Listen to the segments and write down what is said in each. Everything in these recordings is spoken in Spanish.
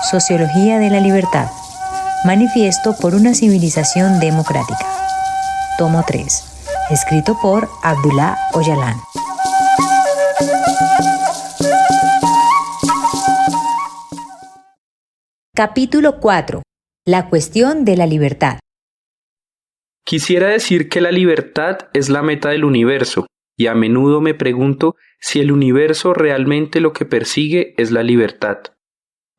Sociología de la Libertad. Manifiesto por una civilización democrática. Tomo 3. Escrito por Abdullah Öcalan. Capítulo 4. La cuestión de la libertad. Quisiera decir que la libertad es la meta del universo, y a menudo me pregunto si el universo realmente lo que persigue es la libertad.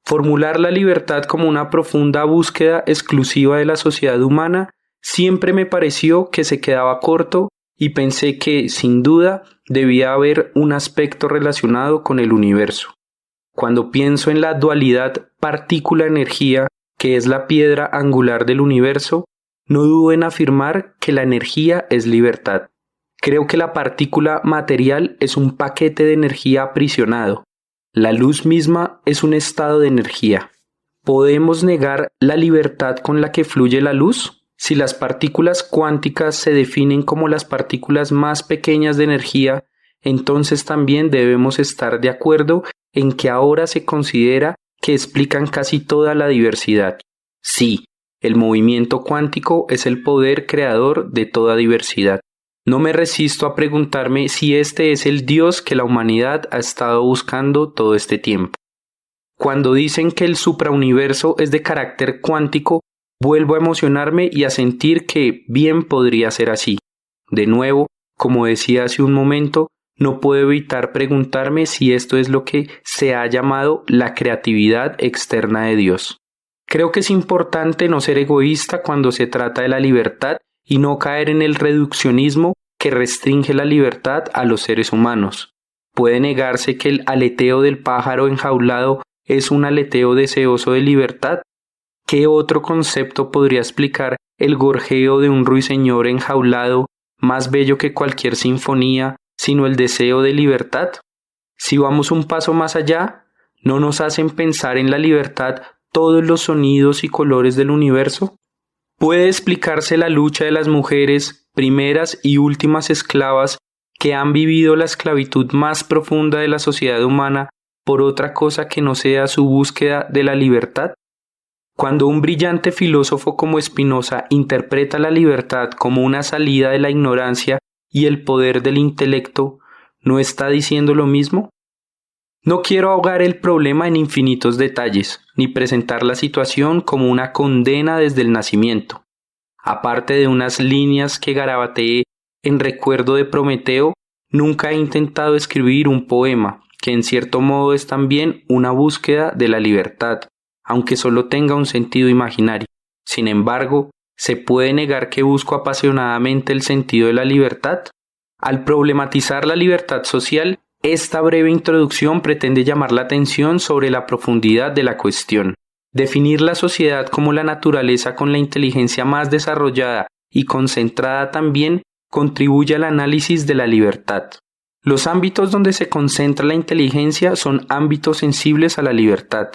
Formular la libertad como una profunda búsqueda exclusiva de la sociedad humana siempre me pareció que se quedaba corto y pensé que, sin duda, debía haber un aspecto relacionado con el universo. Cuando pienso en la dualidad partícula-energía, que es la piedra angular del universo, no dudo en afirmar que la energía es libertad. Creo que la partícula material es un paquete de energía aprisionado. La luz misma es un estado de energía. ¿Podemos negar la libertad con la que fluye la luz? Si las partículas cuánticas se definen como las partículas más pequeñas de energía, entonces también debemos estar de acuerdo en que ahora se considera que explican casi toda la diversidad. Sí, el movimiento cuántico es el poder creador de toda diversidad. No me resisto a preguntarme si este es el Dios que la humanidad ha estado buscando todo este tiempo. Cuando dicen que el suprauniverso es de carácter cuántico, vuelvo a emocionarme y a sentir que bien podría ser así. De nuevo, como decía hace un momento, no puedo evitar preguntarme si esto es lo que se ha llamado la creatividad externa de Dios. Creo que es importante no ser egoísta cuando se trata de la libertad y no caer en el reduccionismo que restringe la libertad a los seres humanos. ¿Puede negarse que el aleteo del pájaro enjaulado es un aleteo deseoso de libertad? ¿Qué otro concepto podría explicar el gorjeo de un ruiseñor enjaulado, más bello que cualquier sinfonía, sino el deseo de libertad? Si vamos un paso más allá, ¿no nos hacen pensar en la libertad todos los sonidos y colores del universo? ¿Puede explicarse la lucha de las mujeres, primeras y últimas esclavas, que han vivido la esclavitud más profunda de la sociedad humana por otra cosa que no sea su búsqueda de la libertad? Cuando un brillante filósofo como Spinoza interpreta la libertad como una salida de la ignorancia y el poder del intelecto, ¿no está diciendo lo mismo? No quiero ahogar el problema en infinitos detalles, ni presentar la situación como una condena desde el nacimiento. Aparte de unas líneas que garabateé en recuerdo de Prometeo, nunca he intentado escribir un poema, que en cierto modo es también una búsqueda de la libertad, aunque solo tenga un sentido imaginario. Sin embargo, ¿se puede negar que busco apasionadamente el sentido de la libertad? Al problematizar la libertad social, esta breve introducción pretende llamar la atención sobre la profundidad de la cuestión. Definir la sociedad como la naturaleza con la inteligencia más desarrollada y concentrada también contribuye al análisis de la libertad. Los ámbitos donde se concentra la inteligencia son ámbitos sensibles a la libertad.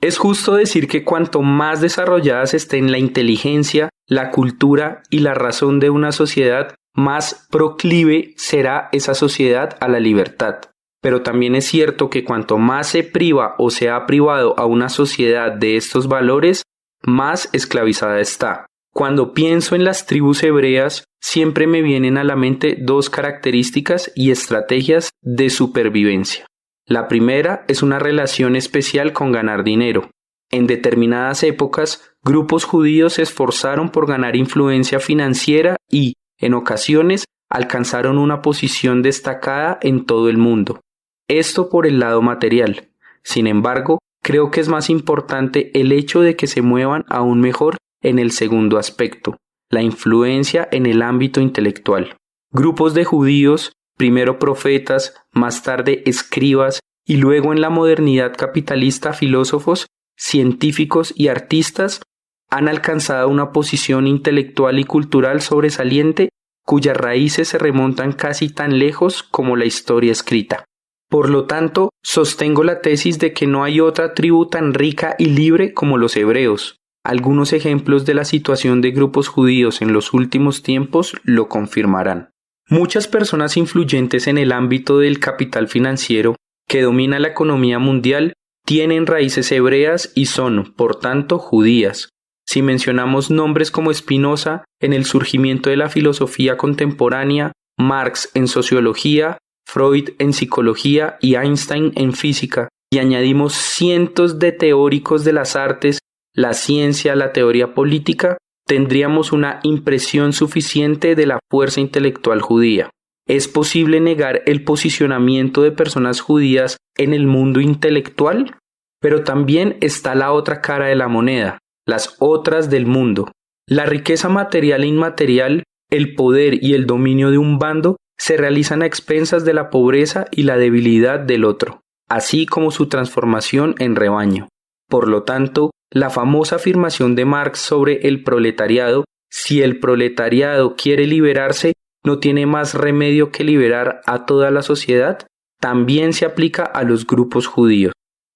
Es justo decir que cuanto más desarrolladas estén la inteligencia, la cultura y la razón de una sociedad, más proclive será esa sociedad a la libertad. Pero también es cierto que cuanto más se priva o se ha privado a una sociedad de estos valores, más esclavizada está. Cuando pienso en las tribus hebreas, siempre me vienen a la mente dos características y estrategias de supervivencia. La primera es una relación especial con ganar dinero. En determinadas épocas, grupos judíos se esforzaron por ganar influencia financiera y, en ocasiones, alcanzaron una posición destacada en todo el mundo. Esto por el lado material. Sin embargo, creo que es más importante el hecho de que se muevan aún mejor en el segundo aspecto, la influencia en el ámbito intelectual. Grupos de judíos, primero profetas, más tarde escribas y luego en la modernidad capitalista filósofos, científicos y artistas, han alcanzado una posición intelectual y cultural sobresaliente cuyas raíces se remontan casi tan lejos como la historia escrita. Por lo tanto, sostengo la tesis de que no hay otra tribu tan rica y libre como los hebreos. Algunos ejemplos de la situación de grupos judíos en los últimos tiempos lo confirmarán. Muchas personas influyentes en el ámbito del capital financiero, que domina la economía mundial, tienen raíces hebreas y son, por tanto, judías. Si mencionamos nombres como Spinoza en el surgimiento de la filosofía contemporánea, Marx en sociología, Freud en psicología y Einstein en física, y añadimos cientos de teóricos de las artes, la ciencia, la teoría política, tendríamos una impresión suficiente de la fuerza intelectual judía. ¿Es posible negar el posicionamiento de personas judías en el mundo intelectual? Pero también está la otra cara de la moneda, las otras del mundo. La riqueza material e inmaterial, el poder y el dominio de un bando se realizan a expensas de la pobreza y la debilidad del otro, así como su transformación en rebaño. Por lo tanto, la famosa afirmación de Marx sobre el proletariado, si el proletariado quiere liberarse, no tiene más remedio que liberar a toda la sociedad, también se aplica a los grupos judíos.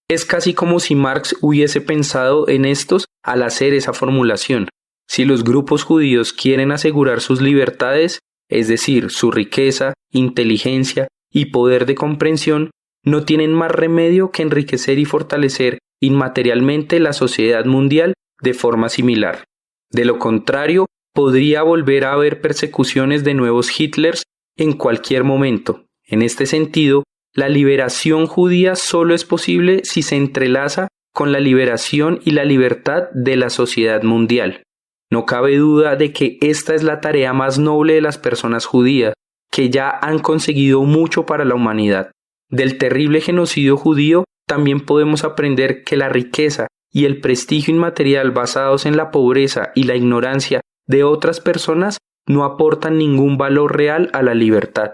Es casi como si Marx hubiese pensado en estos al hacer esa formulación. Si los grupos judíos quieren asegurar sus libertades, es decir, su riqueza, inteligencia y poder de comprensión, no tienen más remedio que enriquecer y fortalecer inmaterialmente la sociedad mundial de forma similar. De lo contrario, podría volver a haber persecuciones de nuevos Hitlers en cualquier momento. En este sentido, la liberación judía solo es posible si se entrelaza con la liberación y la libertad de la sociedad mundial. No cabe duda de que esta es la tarea más noble de las personas judías, que ya han conseguido mucho para la humanidad. Del terrible genocidio judío también podemos aprender que la riqueza y el prestigio inmaterial basados en la pobreza y la ignorancia de otras personas no aportan ningún valor real a la libertad.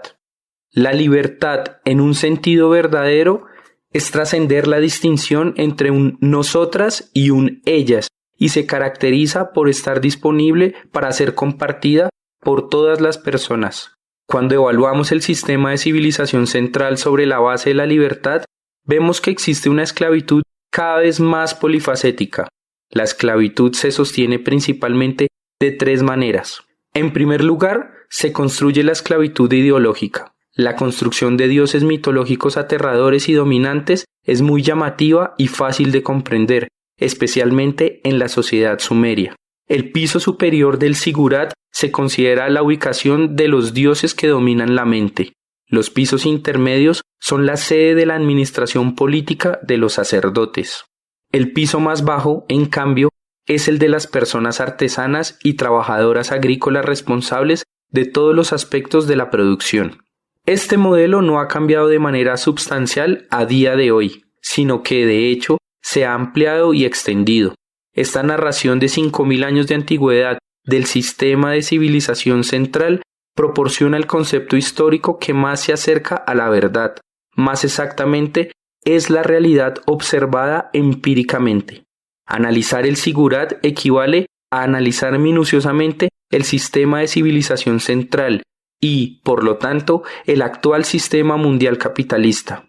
La libertad, en un sentido verdadero, es trascender la distinción entre un nosotras y un ellas, y se caracteriza por estar disponible para ser compartida por todas las personas. Cuando evaluamos el sistema de civilización central sobre la base de la libertad, vemos que existe una esclavitud cada vez más polifacética. La esclavitud se sostiene principalmente de tres maneras. En primer lugar, se construye la esclavitud ideológica. La construcción de dioses mitológicos aterradores y dominantes es muy llamativa y fácil de comprender, especialmente en la sociedad sumeria. El piso superior del sigurat se considera la ubicación de los dioses que dominan la mente. Los pisos intermedios son la sede de la administración política de los sacerdotes. El piso más bajo, en cambio, es el de las personas artesanas y trabajadoras agrícolas responsables de todos los aspectos de la producción. Este modelo no ha cambiado de manera sustancial a día de hoy, sino que, de hecho, se ha ampliado y extendido. Esta narración de 5.000 años de antigüedad del sistema de civilización central proporciona el concepto histórico que más se acerca a la verdad. Más exactamente, es la realidad observada empíricamente. Analizar el sigurat equivale a analizar minuciosamente el sistema de civilización central y, por lo tanto, el actual sistema mundial capitalista.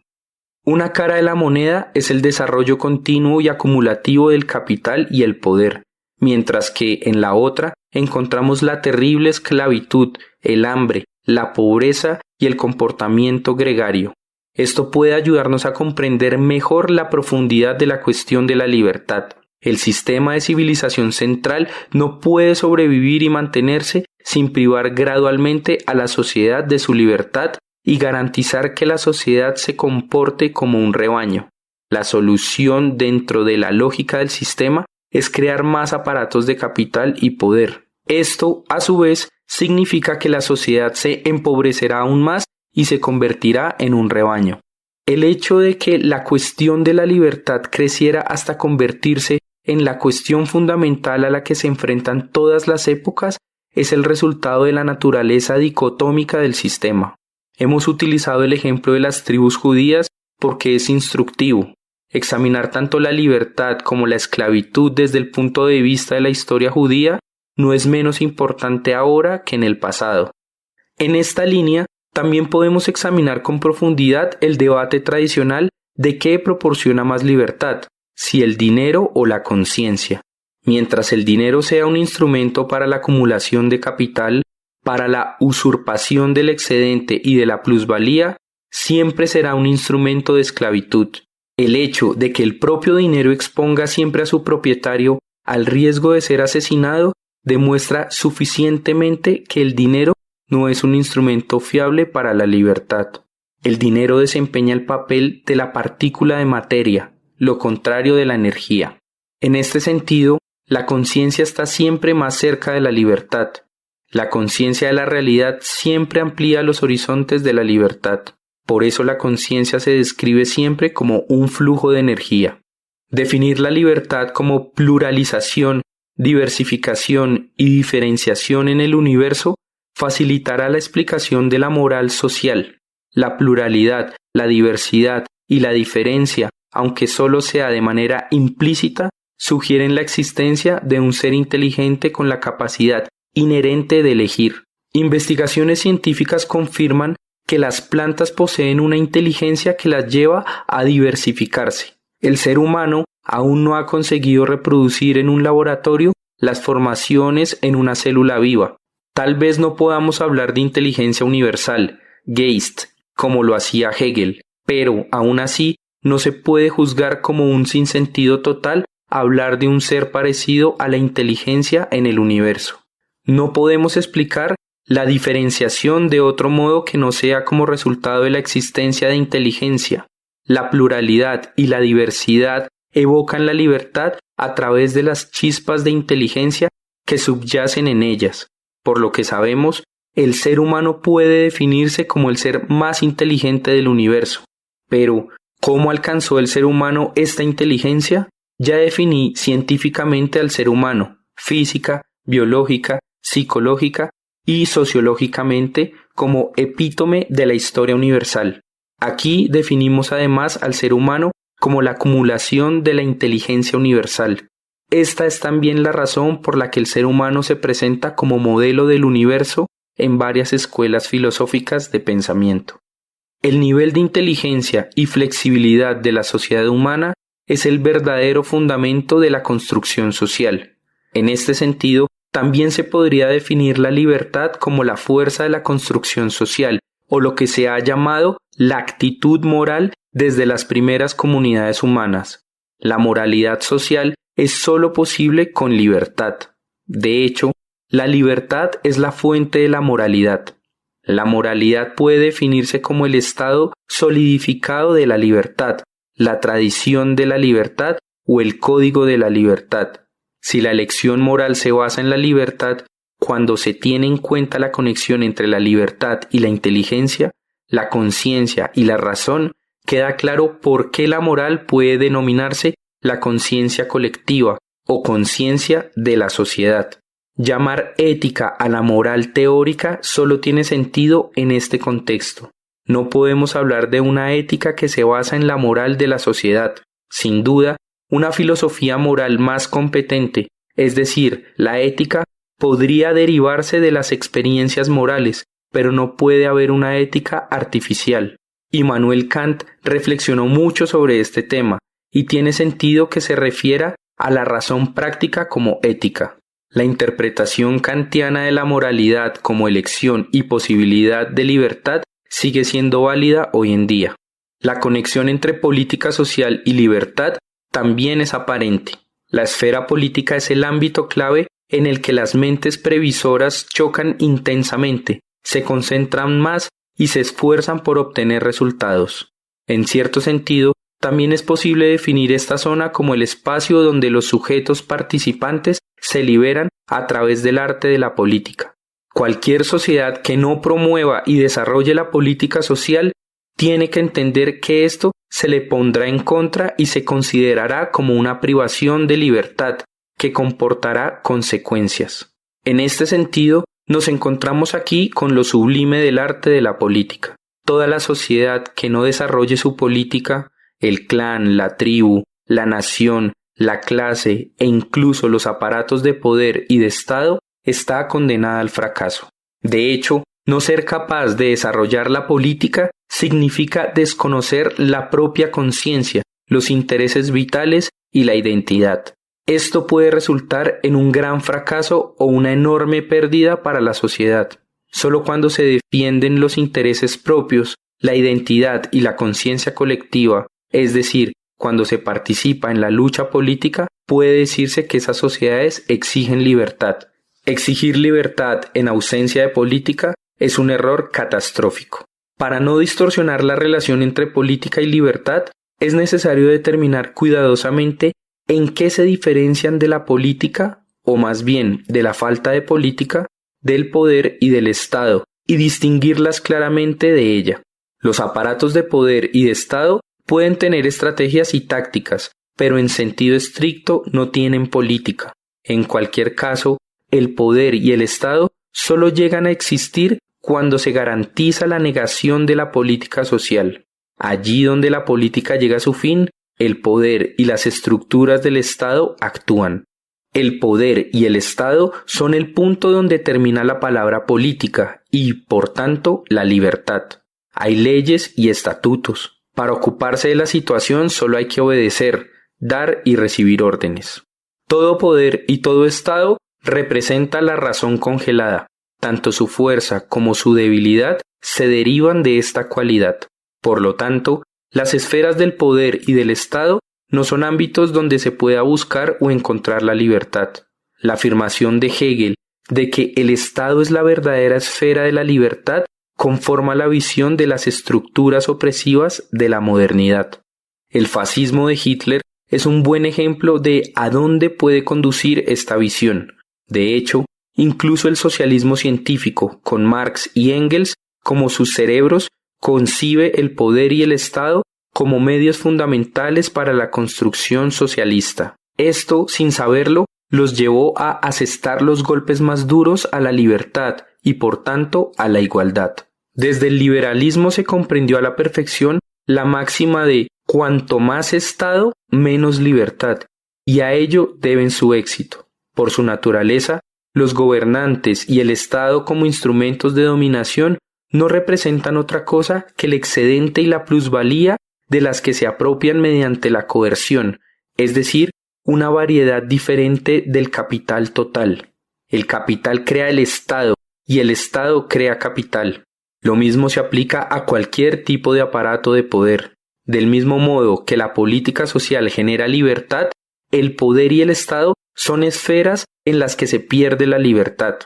Una cara de la moneda es el desarrollo continuo y acumulativo del capital y el poder, mientras que en la otra encontramos la terrible esclavitud, el hambre, la pobreza y el comportamiento gregario. Esto puede ayudarnos a comprender mejor la profundidad de la cuestión de la libertad. El sistema de civilización central no puede sobrevivir y mantenerse sin privar gradualmente a la sociedad de su libertad y garantizar que la sociedad se comporte como un rebaño. La solución dentro de la lógica del sistema es crear más aparatos de capital y poder. Esto, a su vez, significa que la sociedad se empobrecerá aún más y se convertirá en un rebaño. El hecho de que la cuestión de la libertad creciera hasta convertirse en la cuestión fundamental a la que se enfrentan todas las épocas es el resultado de la naturaleza dicotómica del sistema. Hemos utilizado el ejemplo de las tribus judías porque es instructivo. Examinar tanto la libertad como la esclavitud desde el punto de vista de la historia judía no es menos importante ahora que en el pasado. En esta línea, también podemos examinar con profundidad el debate tradicional de qué proporciona más libertad, si el dinero o la conciencia. Mientras el dinero sea un instrumento para la acumulación de capital, para la usurpación del excedente y de la plusvalía, siempre será un instrumento de esclavitud. El hecho de que el propio dinero exponga siempre a su propietario al riesgo de ser asesinado demuestra suficientemente que el dinero no es un instrumento fiable para la libertad. El dinero desempeña el papel de la partícula de materia, lo contrario de la energía. En este sentido, la conciencia está siempre más cerca de la libertad. La conciencia de la realidad siempre amplía los horizontes de la libertad. Por eso la conciencia se describe siempre como un flujo de energía. Definir la libertad como pluralización, diversificación y diferenciación en el universo facilitará la explicación de la moral social. La pluralidad, la diversidad y la diferencia, aunque solo sea de manera implícita, sugieren la existencia de un ser inteligente con la capacidad inherente de elegir. Investigaciones científicas confirman que las plantas poseen una inteligencia que las lleva a diversificarse. El ser humano aún no ha conseguido reproducir en un laboratorio las formaciones en una célula viva. Tal vez no podamos hablar de inteligencia universal, Geist, como lo hacía Hegel, pero aún así no se puede juzgar como un sinsentido total hablar de un ser parecido a la inteligencia en el universo. No podemos explicar la diferenciación de otro modo que no sea como resultado de la existencia de inteligencia. La pluralidad y la diversidad evocan la libertad a través de las chispas de inteligencia que subyacen en ellas. Por lo que sabemos, el ser humano puede definirse como el ser más inteligente del universo. Pero, ¿cómo alcanzó el ser humano esta inteligencia? Ya definí científicamente al ser humano, física, biológica, psicológica y sociológicamente como epítome de la historia universal. Aquí definimos además al ser humano como la acumulación de la inteligencia universal. Esta es también la razón por la que el ser humano se presenta como modelo del universo en varias escuelas filosóficas de pensamiento. El nivel de inteligencia y flexibilidad de la sociedad humana es el verdadero fundamento de la construcción social. En este sentido, también se podría definir la libertad como la fuerza de la construcción social, o lo que se ha llamado la actitud moral desde las primeras comunidades humanas. La moralidad social es sólo posible con libertad. De hecho, la libertad es la fuente de la moralidad. La moralidad puede definirse como el estado solidificado de la libertad, la tradición de la libertad o el código de la libertad. Si la elección moral se basa en la libertad, cuando se tiene en cuenta la conexión entre la libertad y la inteligencia, la conciencia y la razón, queda claro por qué la moral puede denominarse la conciencia colectiva o conciencia de la sociedad. Llamar ética a la moral teórica solo tiene sentido en este contexto. No podemos hablar de una ética que se basa en la moral de la sociedad. Sin duda, una filosofía moral más competente, es decir, la ética, podría derivarse de las experiencias morales, pero no puede haber una ética artificial. Immanuel Kant reflexionó mucho sobre este tema, y tiene sentido que se refiera a la razón práctica como ética. La interpretación kantiana de la moralidad como elección y posibilidad de libertad sigue siendo válida hoy en día. La conexión entre política social y libertad también es aparente. La esfera política es el ámbito clave en el que las mentes previsoras chocan intensamente, se concentran más y se esfuerzan por obtener resultados. En cierto sentido, también es posible definir esta zona como el espacio donde los sujetos participantes se liberan a través del arte de la política. Cualquier sociedad que no promueva y desarrolle la política social tiene que entender que esto se le pondrá en contra y se considerará como una privación de libertad que comportará consecuencias. En este sentido, nos encontramos aquí con lo sublime del arte de la política. Toda la sociedad que no desarrolle su política, el clan, la tribu, la nación, la clase e incluso los aparatos de poder y de Estado, está condenada al fracaso. De hecho, no ser capaz de desarrollar la política significa desconocer la propia conciencia, los intereses vitales y la identidad. Esto puede resultar en un gran fracaso o una enorme pérdida para la sociedad. Solo cuando se defienden los intereses propios, la identidad y la conciencia colectiva, es decir, cuando se participa en la lucha política, puede decirse que esas sociedades exigen libertad. Exigir libertad en ausencia de política es un error catastrófico. Para no distorsionar la relación entre política y libertad, es necesario determinar cuidadosamente en qué se diferencian de la política, o más bien de la falta de política, del poder y del Estado, y distinguirlas claramente de ella. Los aparatos de poder y de Estado pueden tener estrategias y tácticas, pero en sentido estricto no tienen política. En cualquier caso, el poder y el Estado solo llegan a existir cuando se garantiza la negación de la política social. Allí donde la política llega a su fin, el poder y las estructuras del Estado actúan. El poder y el Estado son el punto donde termina la palabra política y, por tanto, la libertad. Hay leyes y estatutos. Para ocuparse de la situación solo hay que obedecer, dar y recibir órdenes. Todo poder y todo Estado representa la razón congelada. Tanto su fuerza como su debilidad se derivan de esta cualidad. Por lo tanto, las esferas del poder y del Estado no son ámbitos donde se pueda buscar o encontrar la libertad. La afirmación de Hegel de que el Estado es la verdadera esfera de la libertad conforma la visión de las estructuras opresivas de la modernidad. El fascismo de Hitler es un buen ejemplo de a dónde puede conducir esta visión. De hecho, incluso el socialismo científico, con Marx y Engels como sus cerebros, concibe el poder y el Estado como medios fundamentales para la construcción socialista. Esto, sin saberlo, los llevó a asestar los golpes más duros a la libertad y, por tanto, a la igualdad. Desde el liberalismo se comprendió a la perfección la máxima de cuanto más Estado, menos libertad, y a ello deben su éxito. Por su naturaleza, los gobernantes y el Estado como instrumentos de dominación no representan otra cosa que el excedente y la plusvalía de las que se apropian mediante la coerción, es decir, una variedad diferente del capital total. El capital crea el Estado y el Estado crea capital. Lo mismo se aplica a cualquier tipo de aparato de poder. Del mismo modo que la política social genera libertad, el poder y el Estado son esferas en las que se pierde la libertad.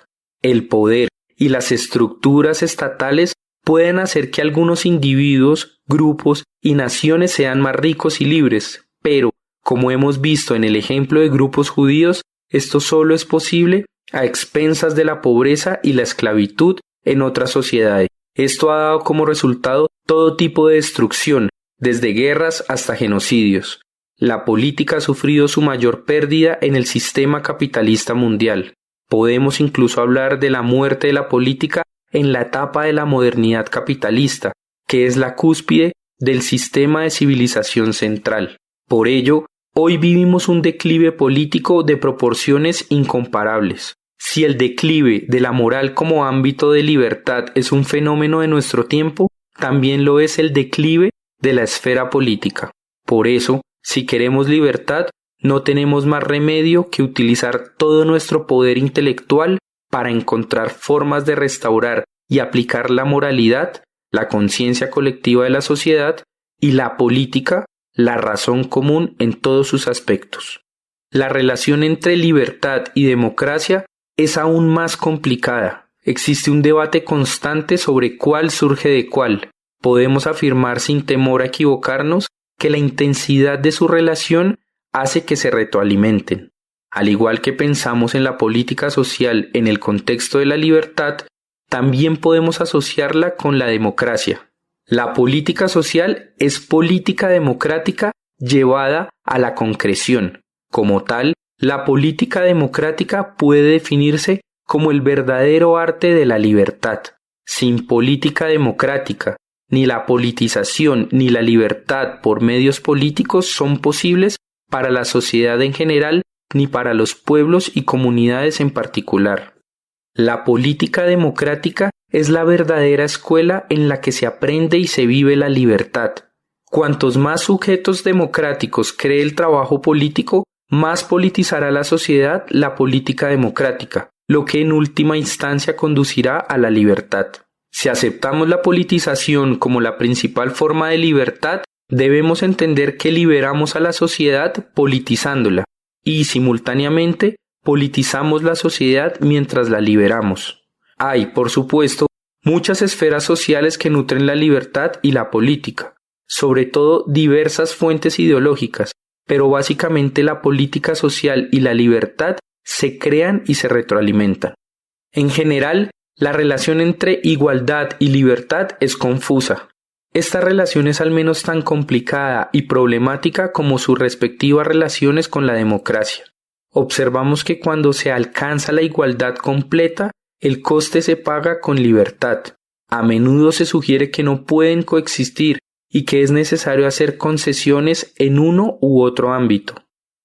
El poder y las estructuras estatales pueden hacer que algunos individuos, grupos y naciones sean más ricos y libres, pero, como hemos visto en el ejemplo de grupos judíos, esto solo es posible a expensas de la pobreza y la esclavitud en otras sociedades. Esto ha dado como resultado todo tipo de destrucción, desde guerras hasta genocidios. La política ha sufrido su mayor pérdida en el sistema capitalista mundial. Podemos incluso hablar de la muerte de la política en la etapa de la modernidad capitalista, que es la cúspide del sistema de civilización central. Por ello, hoy vivimos un declive político de proporciones incomparables. Si el declive de la moral como ámbito de libertad es un fenómeno de nuestro tiempo, también lo es el declive de la esfera política. Por eso, si queremos libertad, no tenemos más remedio que utilizar todo nuestro poder intelectual para encontrar formas de restaurar y aplicar la moralidad, la conciencia colectiva de la sociedad y la política, la razón común en todos sus aspectos. La relación entre libertad y democracia es aún más complicada. Existe un debate constante sobre cuál surge de cuál. Podemos afirmar sin temor a equivocarnos que la intensidad de su relación hace que se retroalimenten. Al igual que pensamos en la política social en el contexto de la libertad, también podemos asociarla con la democracia. La política social es política democrática llevada a la concreción. Como tal, la política democrática puede definirse como el verdadero arte de la libertad. Sin política democrática, ni la politización ni la libertad por medios políticos son posibles para la sociedad en general ni para los pueblos y comunidades en particular. La política democrática es la verdadera escuela en la que se aprende y se vive la libertad. Cuantos más sujetos democráticos cree el trabajo político, más politizará la sociedad la política democrática, lo que en última instancia conducirá a la libertad. Si aceptamos la politización como la principal forma de libertad, Debemos entender que liberamos a la sociedad politizándola y, simultáneamente, politizamos la sociedad mientras la liberamos. Hay, por supuesto, muchas esferas sociales que nutren la libertad y la política, sobre todo diversas fuentes ideológicas, pero básicamente la política social y la libertad se crean y se retroalimentan. En general, la relación entre igualdad y libertad es confusa. Esta relación es al menos tan complicada y problemática como sus respectivas relaciones con la democracia. Observamos que cuando se alcanza la igualdad completa, el coste se paga con libertad. A menudo se sugiere que no pueden coexistir y que es necesario hacer concesiones en uno u otro ámbito.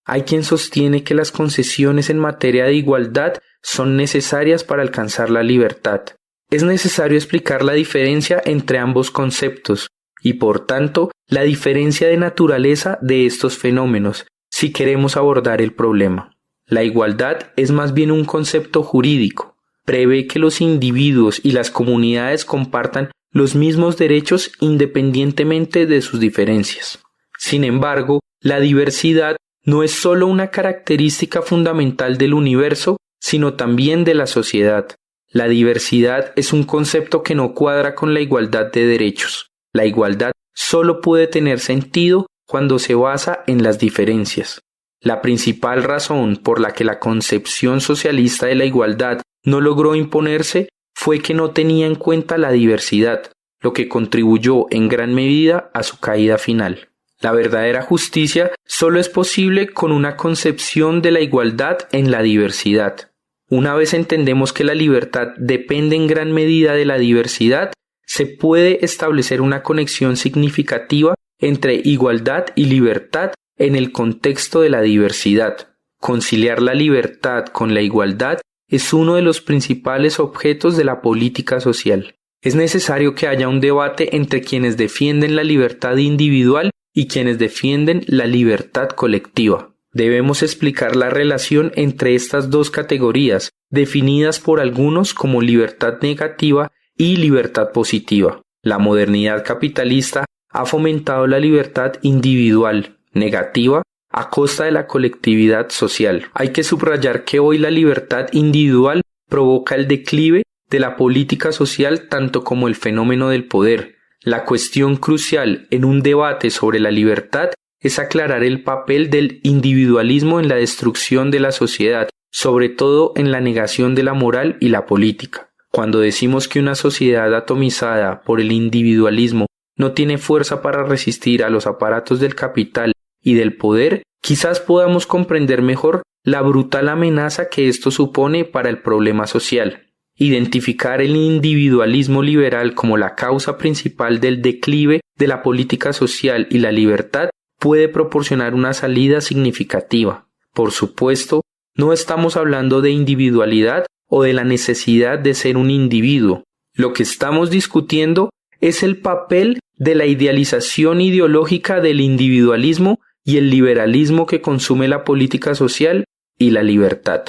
Hay quien sostiene que las concesiones en materia de igualdad son necesarias para alcanzar la libertad. Es necesario explicar la diferencia entre ambos conceptos y, por tanto, la diferencia de naturaleza de estos fenómenos, si queremos abordar el problema. La igualdad es más bien un concepto jurídico. Prevé que los individuos y las comunidades compartan los mismos derechos independientemente de sus diferencias. Sin embargo, la diversidad no es solo una característica fundamental del universo, sino también de la sociedad. La diversidad es un concepto que no cuadra con la igualdad de derechos. La igualdad solo puede tener sentido cuando se basa en las diferencias. La principal razón por la que la concepción socialista de la igualdad no logró imponerse fue que no tenía en cuenta la diversidad, lo que contribuyó en gran medida a su caída final. La verdadera justicia solo es posible con una concepción de la igualdad en la diversidad. Una vez entendemos que la libertad depende en gran medida de la diversidad, se puede establecer una conexión significativa entre igualdad y libertad en el contexto de la diversidad. Conciliar la libertad con la igualdad es uno de los principales objetos de la política social. Es necesario que haya un debate entre quienes defienden la libertad individual y quienes defienden la libertad colectiva. Debemos explicar la relación entre estas dos categorías, definidas por algunos como libertad negativa y libertad positiva. La modernidad capitalista ha fomentado la libertad individual, negativa, a costa de la colectividad social. Hay que subrayar que hoy la libertad individual provoca el declive de la política social tanto como el fenómeno del poder. La cuestión crucial en un debate sobre la libertad es aclarar el papel del individualismo en la destrucción de la sociedad, sobre todo en la negación de la moral y la política. Cuando decimos que una sociedad atomizada por el individualismo no tiene fuerza para resistir a los aparatos del capital y del poder, quizás podamos comprender mejor la brutal amenaza que esto supone para el problema social. Identificar el individualismo liberal como la causa principal del declive de la política social y la libertad puede proporcionar una salida significativa. Por supuesto, no estamos hablando de individualidad o de la necesidad de ser un individuo. Lo que estamos discutiendo es el papel de la idealización ideológica del individualismo y el liberalismo que consume la política social y la libertad.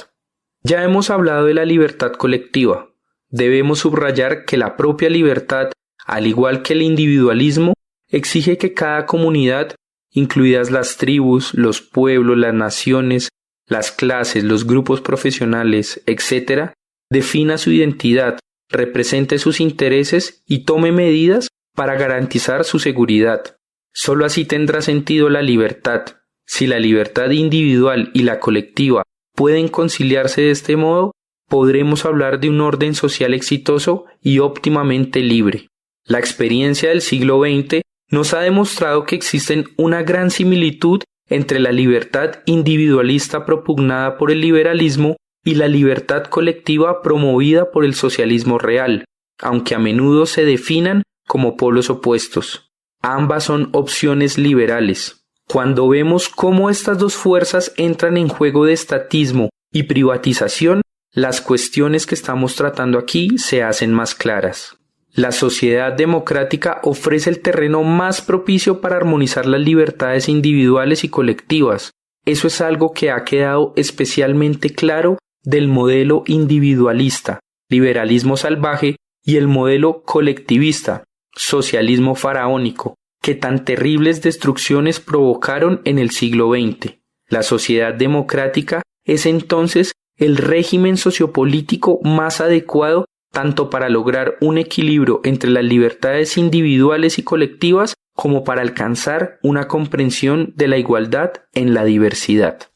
Ya hemos hablado de la libertad colectiva. Debemos subrayar que la propia libertad, al igual que el individualismo, exige que cada comunidad, incluidas las tribus, los pueblos, las naciones, las clases, los grupos profesionales, etc., defina su identidad, represente sus intereses y tome medidas para garantizar su seguridad. Solo así tendrá sentido la libertad. Si la libertad individual y la colectiva pueden conciliarse de este modo, podremos hablar de un orden social exitoso y óptimamente libre. La experiencia del siglo XX nos ha demostrado que existen una gran similitud entre la libertad individualista propugnada por el liberalismo y la libertad colectiva promovida por el socialismo real, aunque a menudo se definan como polos opuestos. Ambas son opciones liberales. Cuando vemos cómo estas dos fuerzas entran en juego de estatismo y privatización, las cuestiones que estamos tratando aquí se hacen más claras. La sociedad democrática ofrece el terreno más propicio para armonizar las libertades individuales y colectivas. Eso es algo que ha quedado especialmente claro del modelo individualista, liberalismo salvaje, y el modelo colectivista, socialismo faraónico, que tan terribles destrucciones provocaron en el siglo XX. La sociedad democrática es entonces el régimen sociopolítico más adecuado tanto para lograr un equilibrio entre las libertades individuales y colectivas como para alcanzar una comprensión de la igualdad en la diversidad.